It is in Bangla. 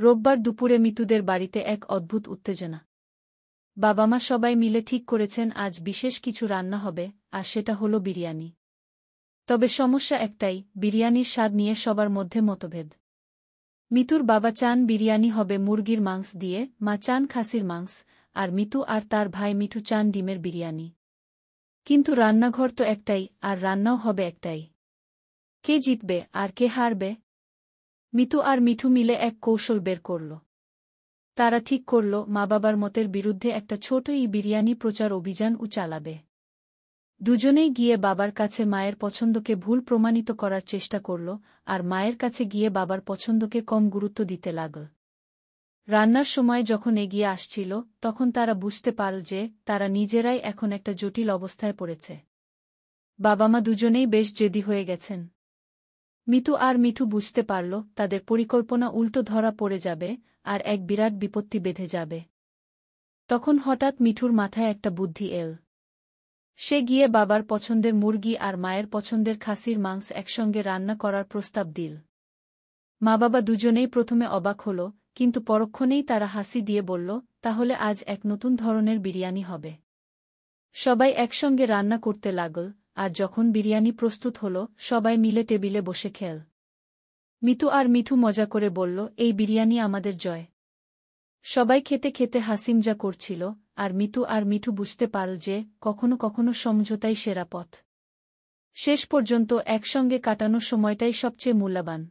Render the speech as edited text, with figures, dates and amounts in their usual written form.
রোববার দুপুরে মিতুদের বাড়িতে এক অদ্ভুত উত্তেজনা। বাবা-মা সবাই মিলে ঠিক করেছেন আজ বিশেষ কিছু রান্না হবে, আর সেটা হলো বিরিয়ানি। তবে সমস্যা একটাই, বিরিয়ানির স্বাদ নিয়ে সবার মধ্যে মতভেদ। মিতুর বাবা চান বিরিয়ানি হবে মুরগির মাংস দিয়ে, মা চান খাসির মাংস, আর মিতু আর তার ভাই মিঠু চান ডিমের বিরিয়ানি। কিন্তু রান্নাঘর তো একটাই, আর রান্নাও হবে একটাই। কে জিতবে আর কে হারবে? মিতু আর মিঠু মিলে এক কৌশল বের করল। তারা ঠিক করল মা-বাবার মতের বিরুদ্ধে একটা ছোট বিরিয়ানি প্রচার অভিযান চালাবে। দুজনেই গিয়ে বাবার কাছে মায়ের পছন্দকে ভুল প্রমাণিত করার চেষ্টা করল, আর মায়ের কাছে গিয়ে বাবার পছন্দকে কম গুরুত্ব দিতে লাগল। রান্নার সময় যখন এগিয়ে আসছিল, তখন তারা বুঝতে পারল যে তারা নিজেরাই এখন একটা জটিল অবস্থায় পড়েছে। বাবা-মা দুজনেই বেশ জেদি হয়ে গেছেন। মিতু আর মিঠু বুঝতে পারল তাদের পরিকল্পনা উল্টো ধরা পড়ে যাবে, আর এক বিরাট বিপত্তি বেঁধে যাবে। তখন হঠাৎ মিঠুর মাথায় একটা বুদ্ধি এল। সে গিয়ে বাবার পছন্দের মুরগি আর মায়ের পছন্দের খাসির মাংস একসঙ্গে রান্না করার প্রস্তাব দিল। মা-বাবা দুজনেই প্রথমে অবাক হল, কিন্তু পরক্ষণেই তারা হাসি দিয়ে বলল, তাহলে আজ এক নতুন ধরনের বিরিয়ানি হবে। সবাই একসঙ্গে রান্না করতে লাগল, আর যখন বিরিয়ানি প্রস্তুত হল, সবাই মিলে টেবিলে বসে খেল। মিতু আর মিঠু মজা করে বলল, এই বিরিয়ানি আমাদের জয়। সবাই খেতে খেতে হাসিমজা করছিল, আর মিঠু বুঝতে পারল যে কখনো কখনো সমঝোতাই সেরা পথ। শেষ পর্যন্ত একসঙ্গে কাটানো সময়টাই সবচেয়ে মূল্যবান।